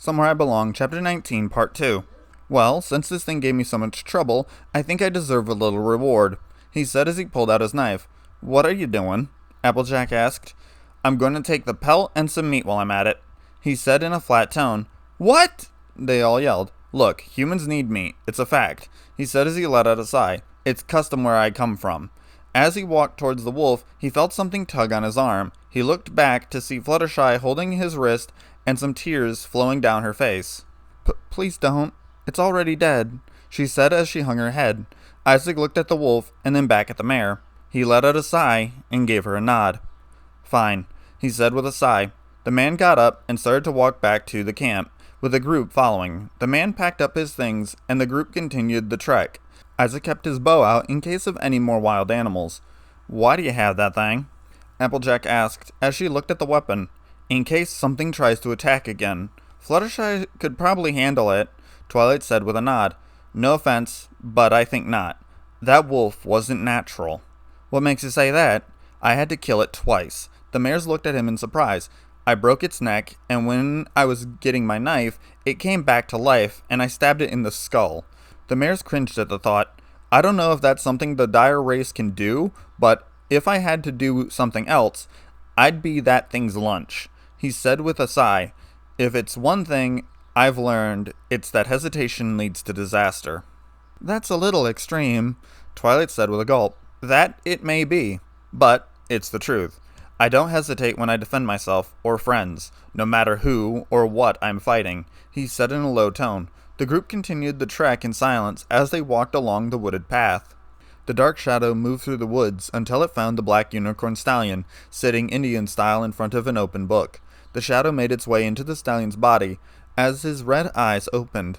Somewhere I Belong, Chapter 19, Part 2. Well, since this thing gave me so much trouble, I think I deserve a little reward, he said as he pulled out his knife. What are you doing? Applejack asked. I'm going to take the pelt and some meat while I'm at it, he said in a flat tone. What? They all yelled. Look, humans need meat. It's a fact, he said as he let out a sigh. It's custom where I come from. As he walked towards the wolf, he felt something tug on his arm. He looked back to see Fluttershy holding his wrist and some tears flowing down her face. Please don't. It's already dead, she said as she hung her head. Isaac looked at the wolf and then back at the mare. He let out a sigh and gave her a nod. Fine, he said with a sigh. The man got up and started to walk back to the camp, with the group following. The man packed up his things and the group continued the trek. Isaac kept his bow out in case of any more wild animals. Why do you have that thing? Applejack asked as she looked at the weapon. In case something tries to attack again. Fluttershy could probably handle it, Twilight said with a nod. No offense, but I think not. That wolf wasn't natural. What makes you say that? I had to kill it twice. The mares looked at him in surprise. I broke its neck, and when I was getting my knife, it came back to life, and I stabbed it in the skull. The mares cringed at the thought. I don't know if that's something the dire race can do, but if I had to do something else, I'd be that thing's lunch, he said with a sigh. If it's one thing I've learned, it's that hesitation leads to disaster. That's a little extreme, Twilight said with a gulp. That it may be, but it's the truth. I don't hesitate when I defend myself, or friends, no matter who or what I'm fighting, he said in a low tone. The group continued the trek in silence as they walked along the wooded path. The dark shadow moved through the woods until it found the black unicorn stallion, sitting Indian style in front of an open book. The shadow made its way into the stallion's body as his red eyes opened.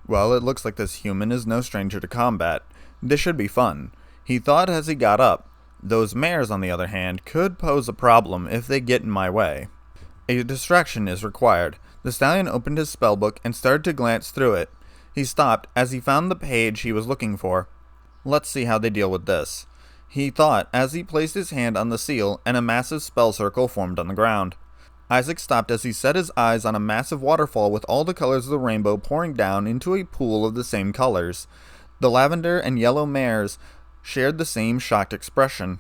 Well, it looks like this human is no stranger to combat. This should be fun, he thought as he got up. Those mares, on the other hand, could pose a problem if they get in my way. A distraction is required. The stallion opened his spellbook and started to glance through it. He stopped as he found the page he was looking for. Let's see how they deal with this, he thought as he placed his hand on the seal and a massive spell circle formed on the ground. Isaac stopped as he set his eyes on a massive waterfall with all the colors of the rainbow pouring down into a pool of the same colors. The lavender and yellow mares shared the same shocked expression.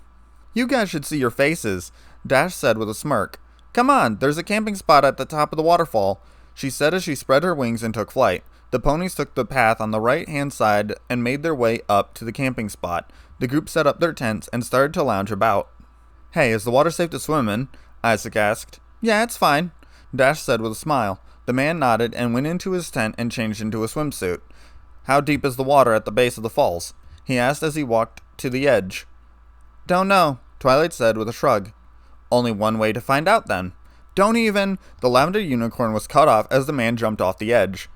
You guys should see your faces, Dash said with a smirk. Come on, there's a camping spot at the top of the waterfall, she said as she spread her wings and took flight. The ponies took the path on the right-hand side and made their way up to the camping spot. The group set up their tents and started to lounge about. Hey, is the water safe to swim in? Isaac asked. Yeah, it's fine, Dash said with a smile. The man nodded and went into his tent and changed into a swimsuit. How deep is the water at the base of the falls? He asked as he walked to the edge. Don't know, Twilight said with a shrug. Only one way to find out then. Don't even. The lavender unicorn was cut off as the man jumped off the edge.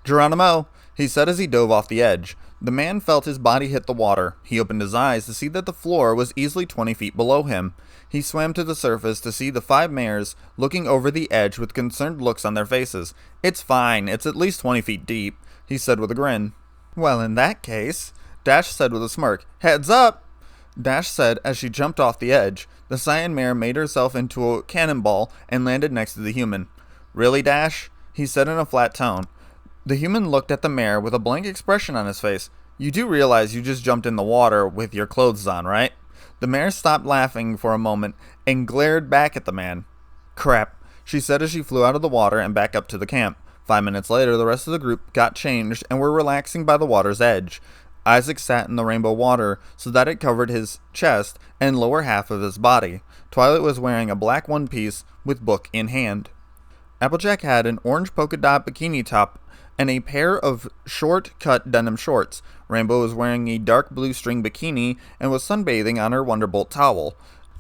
Geronimo, he said as he dove off the edge. The man felt his body hit the water. He opened his eyes to see that the floor was easily 20 feet below him. He swam to the surface to see the 5 mares looking over the edge with concerned looks on their faces. It's fine, it's at least 20 feet deep, he said with a grin. Well, in that case, Dash said with a smirk. Heads up, Dash said as she jumped off the edge. The cyan mare made herself into a cannonball and landed next to the human. Really, Dash? He said in a flat tone. The human looked at the mare with a blank expression on his face. You do realize you just jumped in the water with your clothes on, right? The mare stopped laughing for a moment and glared back at the man. Crap, she said as she flew out of the water and back up to the camp. 5 minutes later, the rest of the group got changed and were relaxing by the water's edge. Isaac sat in the rainbow water so that it covered his chest and lower half of his body. Twilight was wearing a black one-piece with book in hand. Applejack had an orange polka dot bikini top and a pair of short-cut denim shorts. Rainbow was wearing a dark blue string bikini and was sunbathing on her Wonderbolt towel.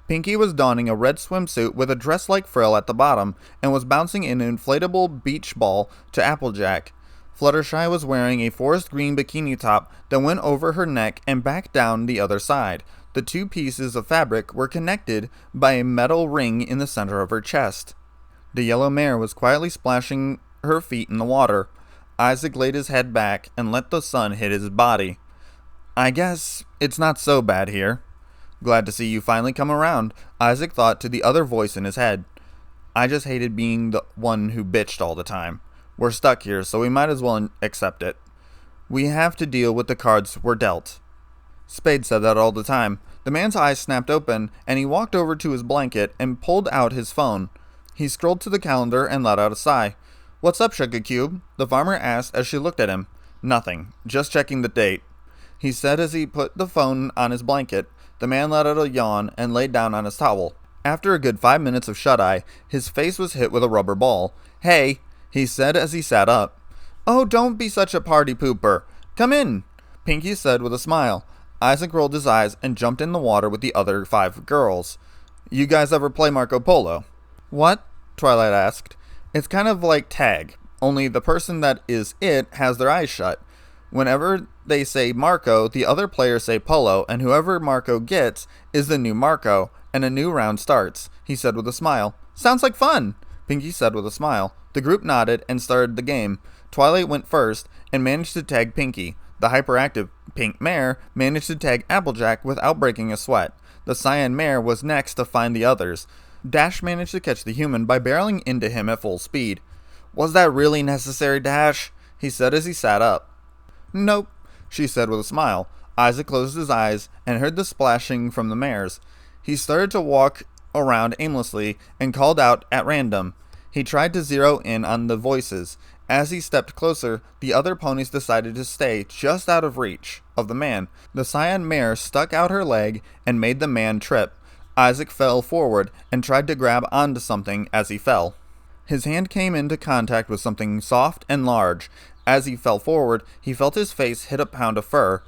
Pinky was donning a red swimsuit with a dress-like frill at the bottom and was bouncing an inflatable beach ball to Applejack. Fluttershy was wearing a forest green bikini top that went over her neck and back down the other side. The 2 pieces of fabric were connected by a metal ring in the center of her chest. The yellow mare was quietly splashing her feet in the water. Isaac laid his head back and let the sun hit his body. I guess it's not so bad here. Glad to see you finally come around, Isaac thought to the other voice in his head. I just hated being the one who bitched all the time. We're stuck here, so we might as well accept it. We have to deal with the cards we're dealt. Spade said that all the time. The man's eyes snapped open, and he walked over to his blanket and pulled out his phone. He scrolled to the calendar and let out a sigh. What's up, Sugar Cube? The farmer asked as she looked at him. Nothing. Just checking the date. He said as he put the phone on his blanket. The man let out a yawn and laid down on his towel. After a good 5 minutes of shut-eye, his face was hit with a rubber ball. Hey, he said as he sat up. Oh, don't be such a party pooper. Come in, Pinky said with a smile. Isaac rolled his eyes and jumped in the water with the other 5 girls. You guys ever play Marco Polo? What? Twilight asked. It's kind of like tag, only the person that is it has their eyes shut. Whenever they say Marco, the other players say Polo, and whoever Marco gets is the new Marco, and a new round starts, he said with a smile. Sounds like fun, Pinky said with a smile. The group nodded and started the game. Twilight went first and managed to tag Pinky. The hyperactive pink mare managed to tag Applejack without breaking a sweat. The cyan mare was next to find the others. Dash managed to catch the human by barreling into him at full speed. Was that really necessary, Dash? He said as he sat up. Nope, she said with a smile. Isaac closed his eyes and heard the splashing from the mares. He started to walk around aimlessly and called out at random. He tried to zero in on the voices. As he stepped closer, the other ponies decided to stay just out of reach of the man. The cyan mare stuck out her leg and made the man trip. Isaac fell forward and tried to grab onto something as he fell. His hand came into contact with something soft and large. As he fell forward, he felt his face hit a pound of fur.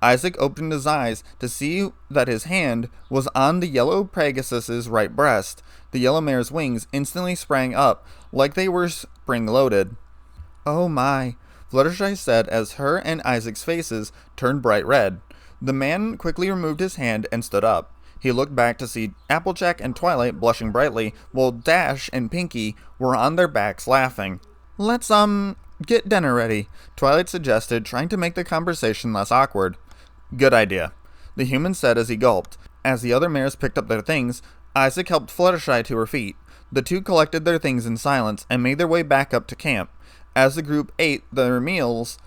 Isaac opened his eyes to see that his hand was on the yellow Pegasus's right breast. The yellow mare's wings instantly sprang up like they were spring-loaded. Oh my, Fluttershy said as her and Isaac's faces turned bright red. The man quickly removed his hand and stood up. He looked back to see Applejack and Twilight blushing brightly, while Dash and Pinky were on their backs laughing. Let's, get dinner ready, Twilight suggested, trying to make the conversation less awkward. Good idea, the human said as he gulped. As the other mares picked up their things, Isaac helped Fluttershy to her feet. The two collected their things in silence and made their way back up to camp. As the group ate their meals,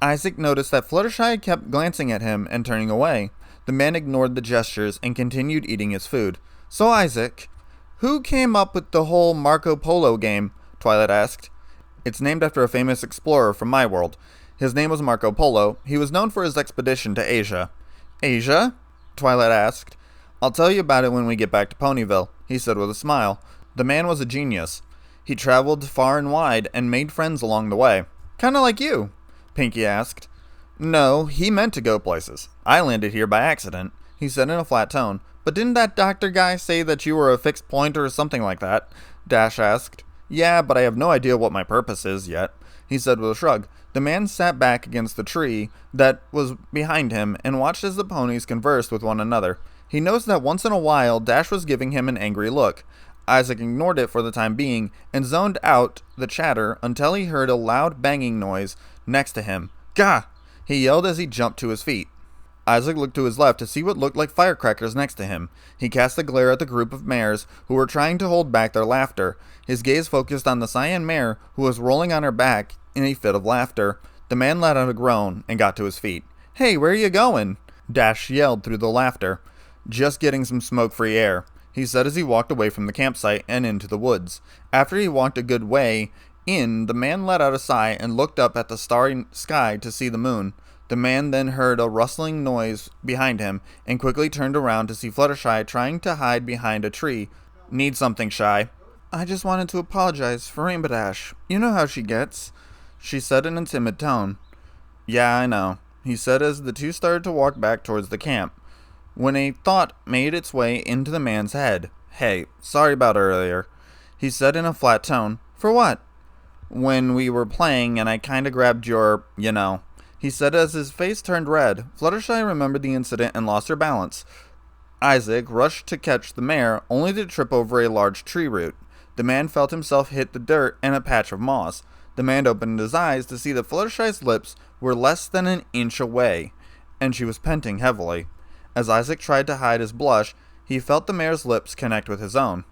Isaac noticed that Fluttershy kept glancing at him and turning away. The man ignored the gestures and continued eating his food. So Isaac, who came up with the whole Marco Polo game? Twilight asked. It's named after a famous explorer from my world. His name was Marco Polo. He was known for his expedition to Asia. Asia? Twilight asked. I'll tell you about it when we get back to Ponyville, he said with a smile. The man was a genius. He traveled far and wide and made friends along the way. Kinda like you, Pinky asked. No, he meant to go places. I landed here by accident, he said in a flat tone. But didn't that doctor guy say that you were a fixed point or something like that? Dash asked. Yeah, but I have no idea what my purpose is yet, he said with a shrug. The man sat back against the tree that was behind him and watched as the ponies conversed with one another. He noticed that once in a while Dash was giving him an angry look. Isaac ignored it for the time being and zoned out the chatter until he heard a loud banging noise next to him. Gah! He yelled as he jumped to his feet. Isaac looked to his left to see what looked like firecrackers next to him. He cast a glare at the group of mares who were trying to hold back their laughter. His gaze focused on the cyan mare who was rolling on her back in a fit of laughter. The man let out a groan and got to his feet. Hey, where are you going? Dash yelled through the laughter. Just getting some smoke-free air, he said as he walked away from the campsite and into the woods. After he walked a good way in, the man let out a sigh and looked up at the starry sky to see the moon. The man then heard a rustling noise behind him and quickly turned around to see Fluttershy trying to hide behind a tree. Need something, Shy? I just wanted to apologize for Rainbow Dash. You know how she gets, she said in a timid tone. Yeah, I know, he said as the two started to walk back towards the camp, when a thought made its way into the man's head. Hey, sorry about earlier, he said in a flat tone. For what? When we were playing and I kinda grabbed your, he said as his face turned red. Fluttershy remembered the incident and lost her balance. Isaac rushed to catch the mare, only to trip over a large tree root. The man felt himself hit the dirt and a patch of moss. The man opened his eyes to see that Fluttershy's lips were less than an inch away, and she was panting heavily. As Isaac tried to hide his blush, he felt the mare's lips connect with his own.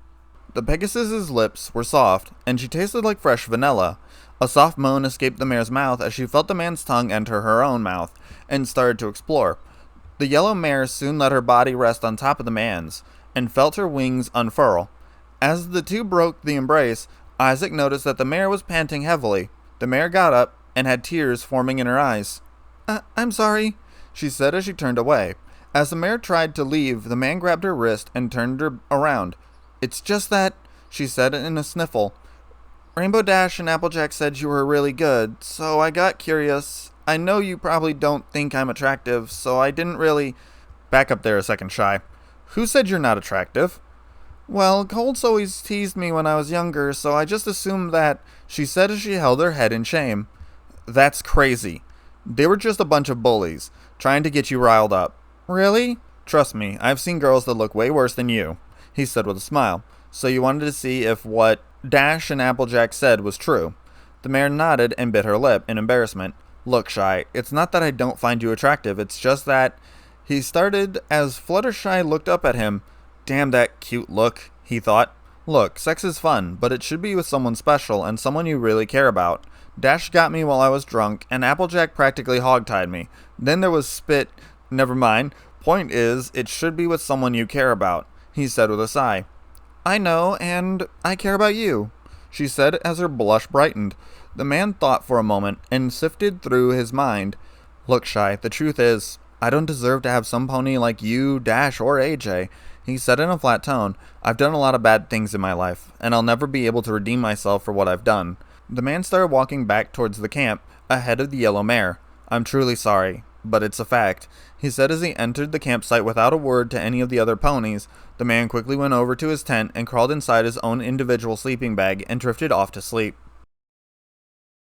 The Pegasus's lips were soft, and she tasted like fresh vanilla. A soft moan escaped the mare's mouth as she felt the man's tongue enter her own mouth, and started to explore. The yellow mare soon let her body rest on top of the man's, and felt her wings unfurl. As the two broke the embrace, Isaac noticed that the mare was panting heavily. The mare got up, and had tears forming in her eyes. I'm sorry, she said as she turned away. As the mare tried to leave, the man grabbed her wrist and turned her around. It's just that, she said in a sniffle. Rainbow Dash and Applejack said you were really good, so I got curious. I know you probably don't think I'm attractive, so I didn't really... Back up there a second, Shy. Who said you're not attractive? Well, Colts always teased me when I was younger, so I just assumed that, she said as she held her head in shame. That's crazy. They were just a bunch of bullies, trying to get you riled up. Really? Trust me, I've seen girls that look way worse than you, he said with a smile. So you wanted to see if what Dash and Applejack said was true. The mare nodded and bit her lip in embarrassment. Look, Shy, it's not that I don't find you attractive, it's just that... He started as Fluttershy looked up at him. Damn that cute look, he thought. Look, sex is fun, but it should be with someone special and someone you really care about. Dash got me while I was drunk, and Applejack practically hogtied me. Then there was spit... Never mind. Point is, it should be with someone you care about, he said with a sigh. I know, and I care about you, she said as her blush brightened. The man thought for a moment and sifted through his mind. Look, Shy, the truth is, I don't deserve to have some pony like you, Dash, or AJ, he said in a flat tone. I've done a lot of bad things in my life, and I'll never be able to redeem myself for what I've done. The man started walking back towards the camp, ahead of the yellow mare. I'm truly sorry, but it's a fact, he said as he entered the campsite without a word to any of the other ponies. The man quickly went over to his tent and crawled inside his own individual sleeping bag and drifted off to sleep.